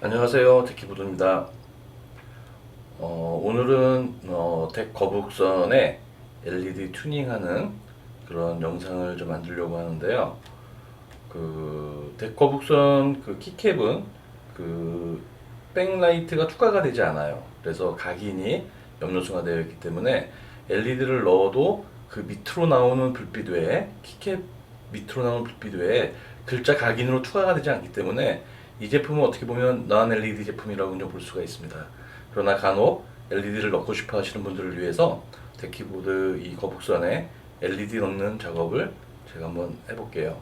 안녕하세요, 데키보드입니다. 오늘은 덱 거북선에 LED 튜닝하는 그런 영상을 좀 만들려고 하는데요. 덱 거북선 키캡은 백라이트가 추가가 되지 않아요. 그래서 각인이 염료층화 되어 있기 때문에 LED를 넣어도 그 밑으로 나오는 불빛 외에 키캡 밑으로 나오는 불빛 외에 글자 각인으로 추가가 되지 않기 때문에 이 제품은 어떻게 보면 non LED 제품이라고 볼 수가 있습니다. 그러나 간혹 LED를 넣고 싶어 하시는 분들을 위해서 데키보드 이 거북선에 LED 넣는 작업을 제가 한번 해볼게요.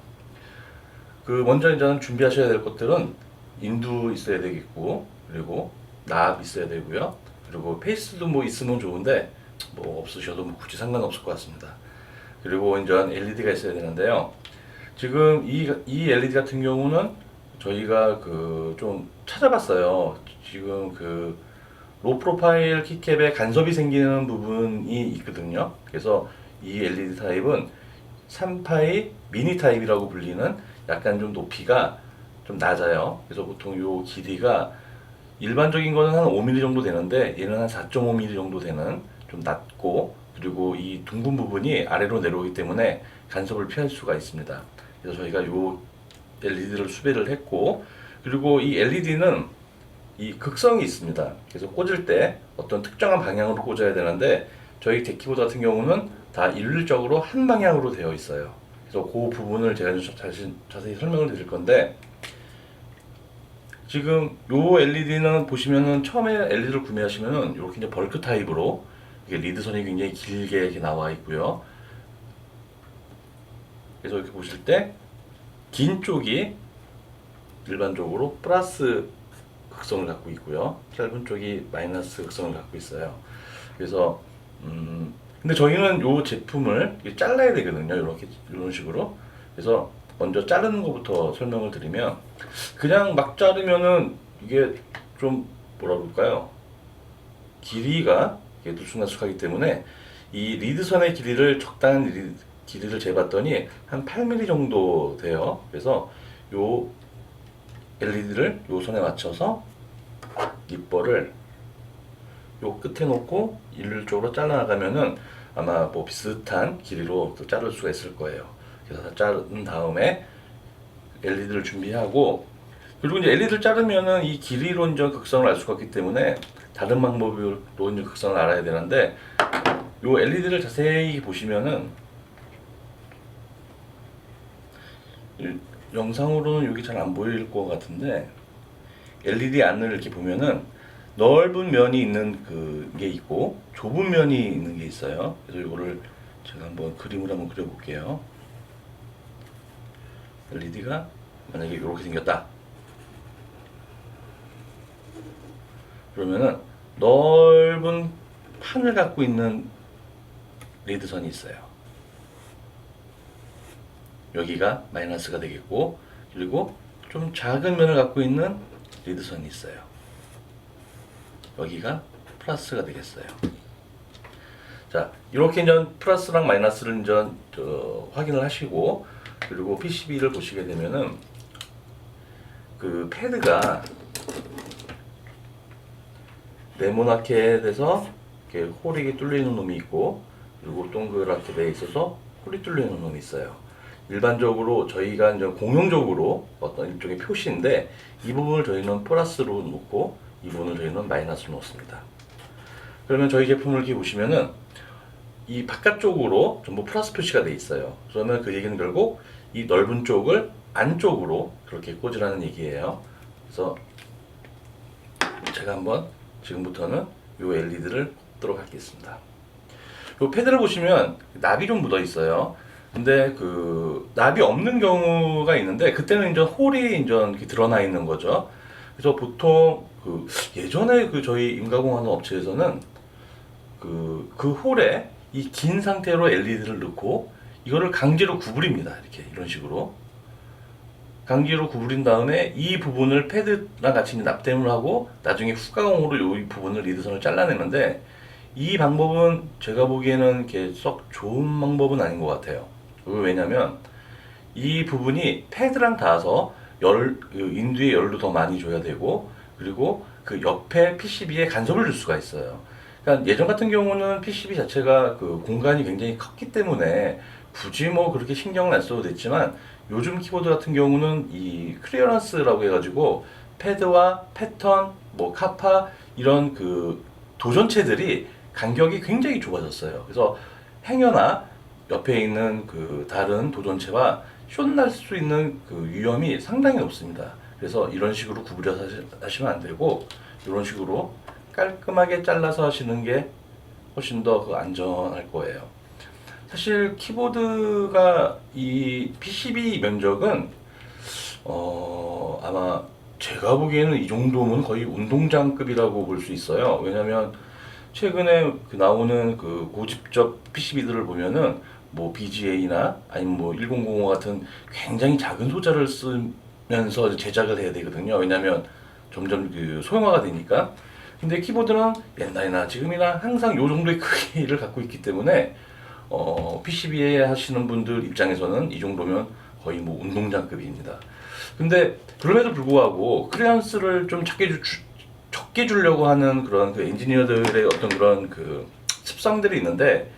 먼저 이제 준비하셔야 될 것들은 인두 있어야 되겠고, 그리고 납 있어야 되고요. 그리고 페이스도 있으면 좋은데 없으셔도 굳이 상관없을 것 같습니다. 그리고 이제 LED가 있어야 되는데요. 지금 이 LED 같은 경우는 저희가 좀 찾아봤어요. 지금 로 프로파일 키캡에 간섭이 생기는 부분이 있거든요. 그래서 이 LED 타입은 3파이 미니 타입이라고 불리는 약간 좀 높이가 좀 낮아요. 그래서 보통 요 길이가 일반적인 거는 한 5mm 정도 되는데 얘는 한 4.5mm 정도 되는 좀 낮고, 그리고 이 둥근 부분이 아래로 내려오기 때문에 간섭을 피할 수가 있습니다. 그래서 저희가 요 LED를 수배를 했고, 그리고 이 LED는 이 극성이 있습니다. 그래서 꽂을 때 어떤 특정한 방향으로 꽂아야 되는데 저희 데키보드 같은 경우는 다 일률적으로 한 방향으로 되어 있어요. 그래서 그 부분을 제가 좀 자세히 설명을 드릴 건데, 지금 요 LED는 보시면은 처음에 LED를 구매하시면은 이렇게 이제 벌크 타입으로 이게 리드선이 굉장히 길게 이렇게 나와 있고요. 그래서 이렇게 보실 때 긴 쪽이 일반적으로 플러스 극성을 갖고 있고요. 짧은 쪽이 마이너스 극성을 갖고 있어요. 그래서 근데 저희는 요 제품을 잘라야 되거든요. 이렇게 이런 식으로. 그래서 먼저 자르는 것부터 설명을 드리면, 그냥 막 자르면은 이게 좀 뭐라 그럴까요? 길이가 이게 들쑥날쑥하기 때문에 이 리드선의 길이를 적당한 길이를 재봤더니 한 8mm 정도 돼요. 그래서 요 LED를 요 선에 맞춰서 립버를 요 끝에 놓고 일률적으로 잘라나가면은 아마 비슷한 길이로 자를 수가 있을 거예요. 그래서 다 자른 다음에 LED를 준비하고, 그리고 이제 LED를 자르면은 이 길이로 이제 극성을 알 수가 없기 때문에 다른 방법으로 이제 극성을 알아야 되는데, 요 LED를 자세히 보시면은 영상으로는 여기 잘 안 보일 것 같은데 LED 안을 이렇게 보면은 넓은 면이 있는 게 있고 좁은 면이 있는 게 있어요. 그래서 이거를 제가 한번 그림으로 한번 그려볼게요. LED가 만약에 이렇게 생겼다. 그러면은 넓은 판을 갖고 있는 리드선이 있어요. 여기가 마이너스가 되겠고, 그리고 좀 작은 면을 갖고 있는 리드선이 있어요. 여기가 플러스가 되겠어요. 자, 이렇게 이제 플러스랑 마이너스를 이제 확인을 하시고, 그리고 PCB를 보시게 되면은 패드가 네모나게 돼서 이렇게 홀이 뚫려 있는 놈이 있고, 그리고 동그랗게 돼 있어서 홀이 뚫려 있는 놈이 있어요. 일반적으로 저희가 이제 공용적으로 어떤 일종의 표시인데, 이 부분을 저희는 플러스로 놓고 이 부분을 저희는 마이너스로 놓습니다. 그러면 저희 제품을 이렇게 보시면은 이 바깥쪽으로 전부 플러스 표시가 돼 있어요. 그러면 그 얘기는 결국 이 넓은 쪽을 안쪽으로 그렇게 꽂으라는 얘기예요. 그래서 제가 한번 지금부터는 이 LED를 꽂도록 하겠습니다. 이 패드를 보시면 납이 좀 묻어 있어요. 근데 납이 없는 경우가 있는데 그때는 이제 홀이 이제 드러나 있는 거죠. 그래서 보통 예전에 저희 임가공하는 업체에서는 그 홀에 이 긴 상태로 LED를 넣고 이거를 강제로 구부립니다. 이런 식으로 강제로 구부린 다음에 이 부분을 패드랑 같이 납땜을 하고 나중에 후가공으로 이 부분을 리드선을 잘라내는데, 이 방법은 제가 보기에는 썩 좋은 방법은 아닌 것 같아요. 왜냐면 이 부분이 패드랑 닿아서 인두에 열도 더 많이 줘야 되고, 그리고 그 옆에 PCB에 간섭을 줄 수가 있어요. 그러니까 예전 같은 경우는 PCB 자체가 그 공간이 굉장히 컸기 때문에 굳이 뭐 그렇게 신경을 안 써도 됐지만 요즘 키보드 같은 경우는 이 클리어런스라고 해가지고 패드와 패턴, 뭐 카파 이런 그 도전체들이 간격이 굉장히 좁아졌어요. 그래서 행여나 옆에 있는 그 다른 도전체와 숏날 수 있는 그 위험이 상당히 높습니다. 그래서 이런 식으로 구부려서 하시면 안 되고 이런 식으로 깔끔하게 잘라서 하시는 게 훨씬 더 그 안전할 거예요. 사실 키보드가 이 PCB 면적은 아마 제가 보기에는 이 정도면 거의 운동장급이라고 볼 수 있어요. 왜냐면 최근에 그 나오는 그 고집적 PCB들을 보면은 뭐 BGA나 아니면 뭐 1005 같은 굉장히 작은 소자를 쓰면서 제작을 해야 되거든요. 왜냐면 점점 그 소형화가 되니까. 근데 키보드는 옛날이나 지금이나 항상 요 정도의 크기를 갖고 있기 때문에 PCB에 하시는 분들 입장에서는 이 정도면 거의 뭐 운동장급입니다. 근데 그럼에도 불구하고 클리어런스를 좀 적게 주려고 하는 그런 그 엔지니어들의 어떤 그런 그 습성들이 있는데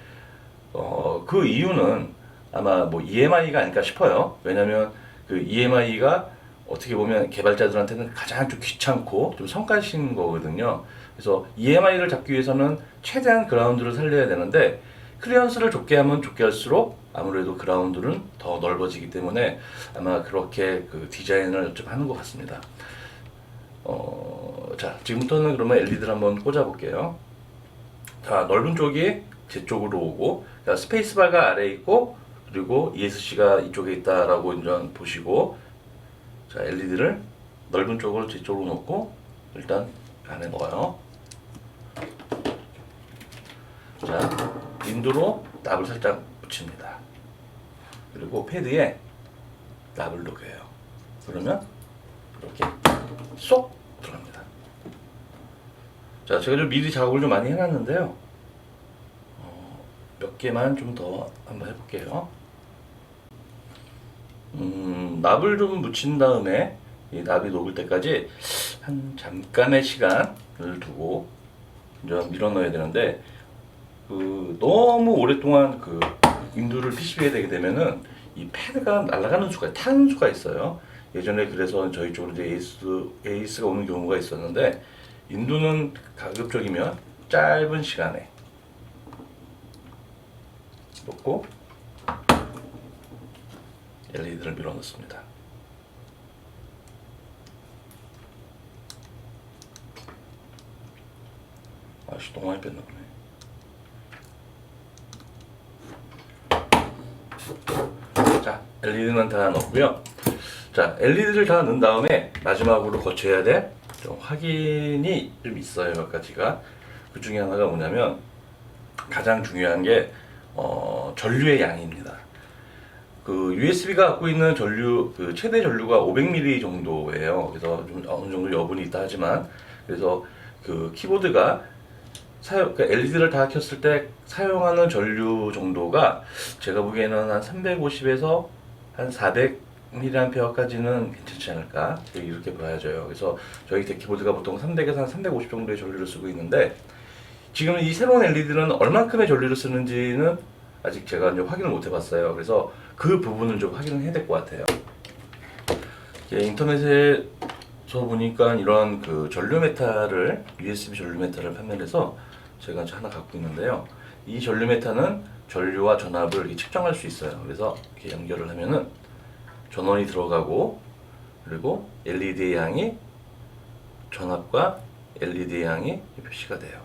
그 이유는 아마 뭐 EMI가 아닐까 싶어요. 왜냐면 그 EMI가 어떻게 보면 개발자들한테는 가장 좀 귀찮고 좀 성가신 거거든요. 그래서 EMI를 잡기 위해서는 최대한 그라운드를 살려야 되는데 클리어런스를 좁게 하면 좁게 할수록 아무래도 그라운드는 더 넓어지기 때문에 아마 그렇게 그 디자인을 좀 하는 것 같습니다. 자, 지금부터는 그러면 LED를 한번 꽂아 볼게요. 자, 넓은 쪽이 제 쪽으로 오고, 자, 스페이스바가 아래에 있고, 그리고 ESC가 이쪽에 있다라고 이제 보시고, 자, LED를 넓은 쪽을 제 쪽으로 놓고, 일단 안에 넣어요. 자, 인두로 납을 살짝 붙입니다. 그리고 패드에 납을 녹여요. 그러면 이렇게 쏙 들어갑니다. 자, 제가 좀 미리 작업을 좀 많이 해놨는데요. 몇 개만 좀 더 한번 해볼게요. 납을 좀 묻힌 다음에 이 납이 녹을 때까지 한 잠깐의 시간을 두고 이제 밀어 넣어야 되는데 그 너무 오랫동안 그 인두를 PCB에 대게 되면은 이 패드가 날아가는 수가 타는 수가 있어요. 예전에 그래서 저희 쪽으로 이제 에이스가 오는 경우가 있었는데 인두는 가급적이면 짧은 시간에 놓고 LED를 밀어 넣습니다. 아씨, 너무 많이 뺐나 보네. 자, LED는 다 넣었고요. 자, LED를 다 넣은 다음에 마지막으로 거쳐야 될 좀 확인이 좀 있어요. 몇 가지가. 그 중에 하나가 뭐냐면 가장 중요한 게 전류의 양입니다. 그 USB가 갖고 있는 전류 그 최대 전류가 500ml 정도예요. 그래서 좀 어느 정도 여분이 있다 하지만 그래서 그 키보드가 그러니까 LED를 다 켰을 때 사용하는 전류 정도가 제가 보기에는 한 350에서 한 400mAh까지는 괜찮지 않을까 이렇게 봐야져요. 그래서 저희 키보드가 보통 300에서 한 350 정도의 전류를 쓰고 있는데 지금 이 새로운 LED는 얼만큼의 전류를 쓰는지는 아직 제가 이제 확인을 못 해봤어요. 그래서 그 부분을 좀 확인을 해야 될 것 같아요. 인터넷에서 보니까 이런 그 전류 메타를 USB 전류 메타를 판매를 해서 제가 하나 갖고 있는데요. 이 전류 메타는 전류와 전압을 이렇게 측정할 수 있어요. 그래서 이렇게 연결을 하면은 전원이 들어가고 그리고 LED의 양이 전압과 LED의 양이 표시가 돼요.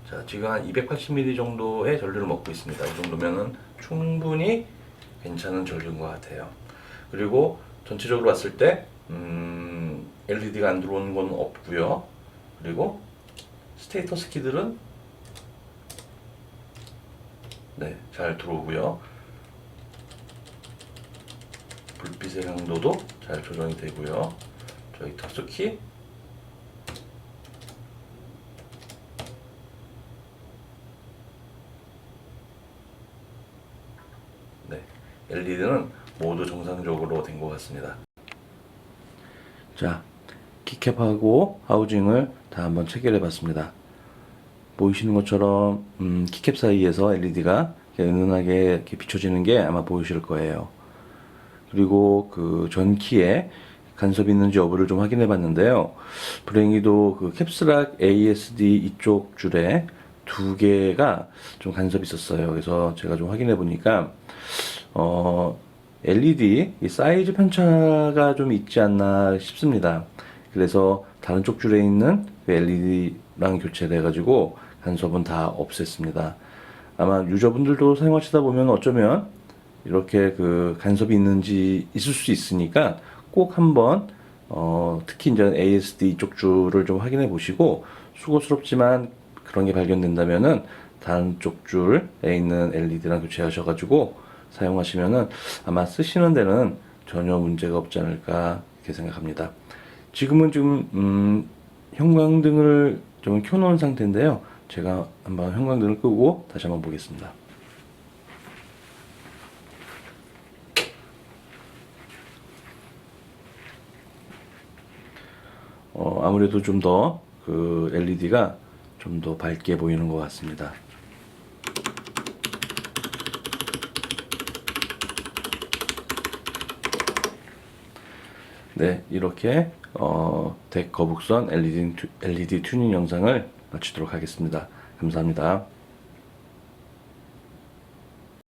자, 지금 한 280ml 정도의 전류를 먹고 있습니다. 이 정도면은 충분히 괜찮은 전류인 것 같아요. 그리고 전체적으로 봤을 때 LED가 안 들어오는 건 없고요. 그리고 스테이터스 키들은 네, 잘 들어오고요. 불빛의 강도도 잘 조정이 되고요. 저희 특수키 네, LED는 모두 정상적으로 된 것 같습니다. 자, 키캡하고 하우징을 다 한번 체결해 봤습니다. 보이시는 것처럼 키캡 사이에서 LED가 은은하게 이렇게 비춰지는 게 아마 보이실 거예요. 그리고 그 전키에 간섭이 있는지 여부를 좀 확인해 봤는데요. 불행히도 그 캡스락 ASD 이쪽 줄에 두 개가 좀 간섭이 있었어요. 그래서 제가 좀 확인해 보니까 LED 이 사이즈 편차가 좀 있지 않나 싶습니다. 그래서 다른 쪽 줄에 있는 LED랑 교체를 해가지고 간섭은 다 없앴습니다. 아마 유저분들도 사용하시다 보면 어쩌면 이렇게 그 간섭이 있는지 있을 수 있으니까 꼭 한번 특히 이제 ASD 쪽 줄을 좀 확인해 보시고 수고스럽지만 그런 게 발견된다면은 다른 쪽 줄에 있는 LED랑 교체하셔가지고 사용하시면은 아마 쓰시는 데는 전혀 문제가 없지 않을까 이렇게 생각합니다. 지금은 좀 형광등을 좀 켜놓은 상태인데요. 제가 한번 형광등을 끄고 다시 한번 보겠습니다. 아무래도 좀 더 그 LED가 좀 더 밝게 보이는 것 같습니다. 네, 이렇게 덱 거북선 LED 튜닝 영상을 마치도록 하겠습니다. 감사합니다.